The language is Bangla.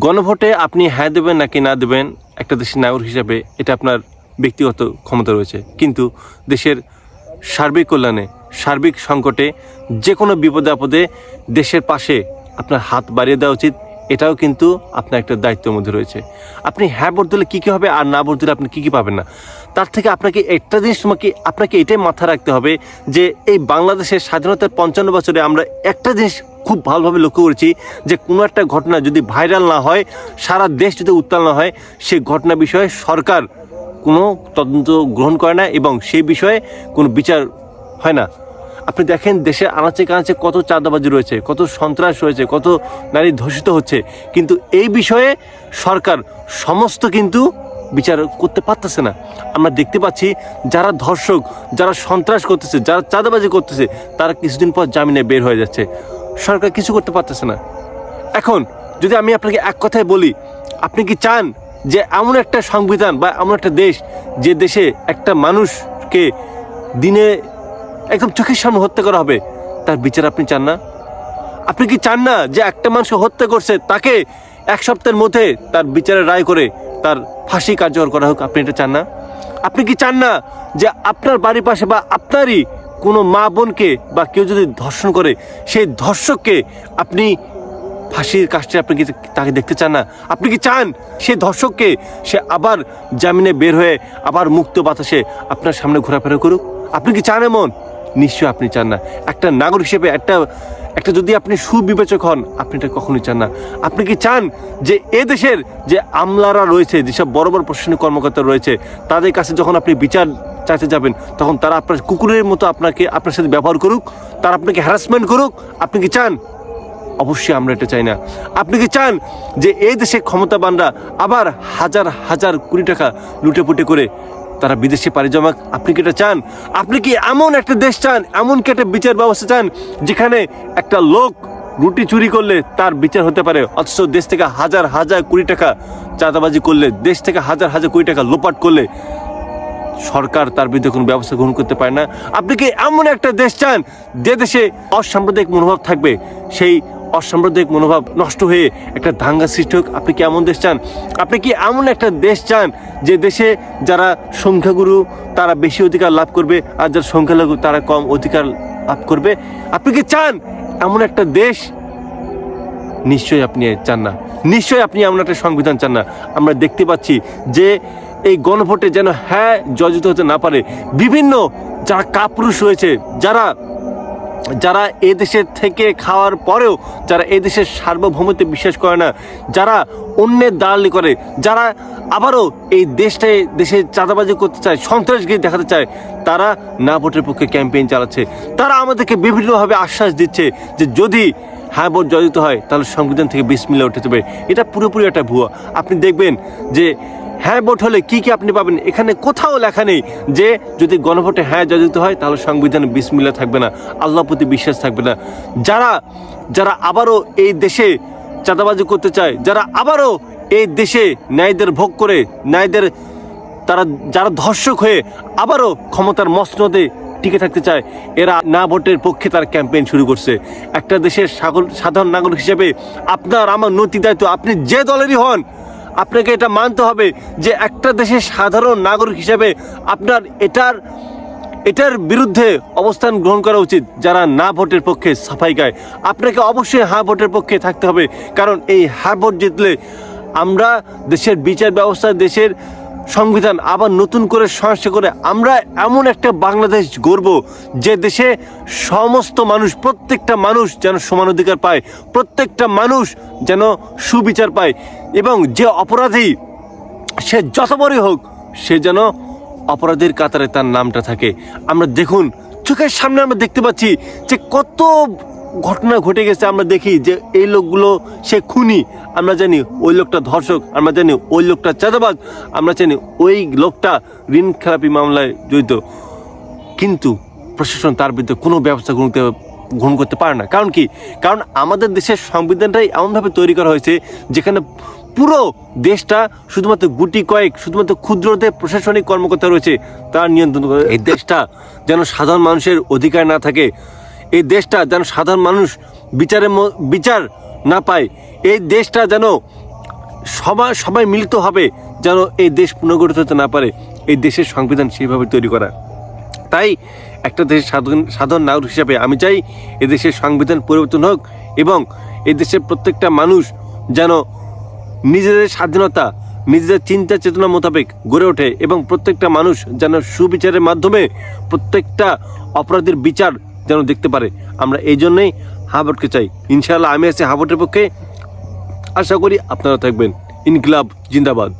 গণভোটে আপনি হ্যাঁ দেবেন নাকি না দেবেন একটা দেশের নাগরিক হিসাবে এটা আপনার ব্যক্তিগত ক্ষমতা রয়েছে, কিন্তু দেশের সার্বিক কল্যাণে, সার্বিক সংকটে, যে কোনো বিপদে আপদে দেশের পাশে আপনার হাত বাড়িয়ে দেওয়া উচিত। এটাও কিন্তু আপনার একটা দায়িত্বের মধ্যে রয়েছে। আপনি হ্যাঁ ভোট দিলে কী কী হবে আর না ভোট দিলে আপনি কী কী পাবেন না, তার থেকে আপনাকে একটা জিনিস আপনাকে এটাই মাথায় রাখতে হবে যে এই বাংলাদেশের স্বাধীনতার 55 বছরে আমরা একটা জিনিস খুব ভালোভাবে লক্ষ্য করেছি যে কোনো একটা ঘটনা যদি ভাইরাল না হয়, সারা দেশ যদি উত্তাল না হয়, সেই ঘটনা বিষয়ে সরকার কোনো তদন্ত গ্রহণ করে না এবং সেই বিষয়ে কোনো বিচার হয় না। আপনি দেখেন দেশের আনাচে কানাচে কত চাঁদাবাজি রয়েছে, কত সন্ত্রাস রয়েছে, কত নারী ধর্ষিত হচ্ছে, কিন্তু এই বিষয়ে সরকার সমস্ত কিন্তু বিচার করতে পারতেছে না। আমরা দেখতে পাচ্ছি যারা ধর্ষক, যারা সন্ত্রাস করতেছে, যারা চাঁদাবাজি করতেছে, তারা কিছুদিন পর জামিনে বের হয়ে যাচ্ছে। সরকার কিছু করতে পারতেছে না। এখন যদি আমি আপনাকে এক কথায় বলি, আপনি কি চান যে এমন একটা সংবিধান বা এমন একটা দেশ, যে দেশে একটা মানুষকে দিনে একদম চোখের সামনে হত্যা করা হবে, তার বিচার আপনি চান না? আপনি কি চান না যে একটা মানুষকে হত্যা করছে তাকে 1 সপ্তাহের মধ্যে তার বিচারের রায় করে তার ফাঁসি কার্যকর করা হোক? আপনি এটা চান না? আপনি কি চান না যে আপনার বাড়ির পাশে বা আপনারই কোনো মা বোনকে বা কেউ যদি ধর্ষণ করে, সেই ধর্ষককে আপনি ফাঁসির কাজটি আপনি কি তাকে দেখতে চান না? আপনি কি চান সে ধর্ষককে সে আবার জামিনে বের হয়ে আবার মুক্ত বাতাসে আপনার সামনে ঘোরাফেরা করুক? আপনি কি চান এমন? নিশ্চয়ই আপনি চান না। একটা নাগরিক হিসেবে একটা যদি আপনি সুবিবেচক হন, আপনি এটা কখনোই চান না। আপনি কি চান যে এ দেশের যে আমলারা রয়েছে, যেসব বড় বড় প্রশাসনিক কর্মকর্তা রয়েছে, তাদের কাছে যখন আপনি বিচার চাইতে যাবেন, তখন তারা আপনার কুকুরের মতো আপনার সাথে ব্যবহার করুক, তারা আপনাকে হ্যারাসমেন্ট করুক? আপনি কি চান? অবশ্যই আমরা এটা চাই না। আপনি কি চান যে এই দেশে ক্ষমতাবানরা আবার হাজার হাজার কোটি টাকা লুটেপুটে করে তারা বিদেশে পাড়ি জমাক? আপনি কি এটা চান? আপনি কি এমন একটা দেশ চান, এমন কি একটা বিচার ব্যবস্থা চান যেখানে একটা লোক রুটি চুরি করলে তার বিচার হতে পারে, অথচ দেশ থেকে হাজার হাজার কোটি টাকা চাঁদাবাজি করলে, দেশ থেকে হাজার হাজার কোটি টাকা লোপাট করলে সরকার তার বিরুদ্ধে কোনো ব্যবস্থা গ্রহণ করতে পারে না? আপনি কি এমন একটা দেশ চান যে দেশে অসাম্প্রদায়িক মনোভাব থাকবে, সেই অসাম্প্রদায়িক মনোভাব নষ্ট হয়ে একটা দাঙ্গা সৃষ্টি হোক? আপনি কি এমন দেশ চান? আপনি কি এমন একটা দেশ চান যে দেশে যারা সংখ্যাগুরু তারা বেশি অধিকার লাভ করবে আর যারা সংখ্যালঘু তারা কম অধিকার লাভ করবে? আপনি কি চান এমন একটা দেশ? নিশ্চয়ই আপনি চান না। নিশ্চয়ই আপনি এমন একটা সংবিধান চান না। আমরা দেখতে পাচ্ছি যে এই গণভোটে যেন হ্যাঁ জয়যুক্ত হতে না পারে বিভিন্ন যারা কাপুরুষ রয়েছে, যারা এ দেশের থেকে খাওয়ার পরেও যারা এ দেশের সার্বভৌমত্বে বিশ্বাস করে না, যারা অন্যের দালালি করে, যারা আবারও এই দেশে চাঁদাবাজি করতে চায়, সন্ত্রাসগিরি দেখাতে চায়, তারা না ভোটের পক্ষে ক্যাম্পেইন চালাচ্ছে। তারা আমাদেরকে বিভিন্নভাবে আশ্বাস দিচ্ছে যে যদি হ্যাঁ ভোট জয়যুক্ত হয় তাহলে সংবিধান থেকে বিসমিল্লাহ উঠে যাবে। এটা পুরোপুরি একটা ভুয়া। আপনি দেখবেন যে হ্যাঁ ভোট হলে কি কি আপনি পাবেন, এখানে কোথাও লেখা নেই যে যদি গণভোটে হ্যাঁ জয়যুক্ত হয় তাহলে সংবিধানে বিসমিল্লাহ থাকবে না, আল্লাহর প্রতি বিশ্বাস থাকবে না। যারা আবারও এই দেশে চাঁদাবাজি করতে চায়, যারা আবারও এই দেশে ন্যায়দের ভোগ করে, যারা ধর্ষক হয়ে আবারও ক্ষমতার মসনদে টিকে থাকতে চায়, এরা না ভোটের পক্ষে তার ক্যাম্পেইন শুরু করছে। একটা দেশের সাধারণ নাগরিক হিসেবে আপনার আমার নৈতিক দায়িত্ব, আপনি যে দলেরই হন, আপনাকে এটা মানতে হবে যে একটা দেশের সাধারণ নাগরিক হিসেবে আপনার এটার বিরুদ্ধে অবস্থান গ্রহণ করা উচিত। যারা না ভোটের পক্ষে সাফাই গায়, আপনাকে অবশ্যই হ্যাঁ ভোটের পক্ষে থাকতে হবে, কারণ এই হ্যাঁ ভোট জিতলে আমরা দেশের বিচার ব্যবস্থা, দেশের সংবিধান আবার নতুন করে সংস্কার করে আমরা এমন একটা বাংলাদেশ গড়ব যে দেশে সমস্ত মানুষ, প্রত্যেকটা মানুষ যেন সমান অধিকার পায়, প্রত্যেকটা মানুষ যেন সুবিচার পায়, এবং যে অপরাধী সে যত বড়ই হোক সে যেন অপরাধীর কাতারে তার নামটা থাকে। আমরা দেখুন চোখের সামনে আমরা দেখতে পাচ্ছি যে কত ঘটনা ঘটে গেছে। আমরা দেখি যে এই লোকগুলো সে খুনি, আমরা জানি ওই লোকটা ধর্ষক, আমরা জানি ওই লোকটা চাঁদাবাজ, আমরা জানি ওই লোকটা ঋণ খেলাপি মামলায় জড়িত, কিন্তু প্রশাসন তার বিরুদ্ধে কোনো ব্যবস্থা গ্রহণ করতে পারে না। কারণ কি? কারণ আমাদের দেশের সংবিধানটাই এমনভাবে তৈরি করা হয়েছে যেখানে পুরো দেশটা শুধুমাত্র গুটি কয়েক, শুধুমাত্র ক্ষুদ্রদের প্রশাসনিক কর্মকর্তা রয়েছে, তারা নিয়ন্ত্রণ করে। এই দেশটা যেন সাধারণ মানুষের অধিকার না থাকে, এই দেশটা যেন সাধারণ মানুষ বিচার না পায়, এই দেশটা যেন সবাই মিলিত হবে যেন এই দেশ পুনর্গঠিত হতে না পারে, এই দেশের সংবিধান সেইভাবে তৈরি করা। তাই একটা দেশের সাধারণ নাগরিক হিসাবে আমি চাই এদেশের সংবিধান পরিবর্তন হোক এবং এদেশের প্রত্যেকটা মানুষ যেন নিজেদের স্বাধীনতা, নিজেদের চিন্তা চেতনা মোতাবেক গড়ে ওঠে এবং প্রত্যেকটা মানুষ যেন সুবিচারের মাধ্যমে প্রত্যেকটা অপরাধীর বিচার যেন দেখতে পারে। আমরা এই জন্যই হাবটকে চাই। ইনশাআল্লাহ আমি আছি হাবটের পক্ষে, আশা করি আপনারা থাকবেন। ইনকিলাব জিন্দাবাদ।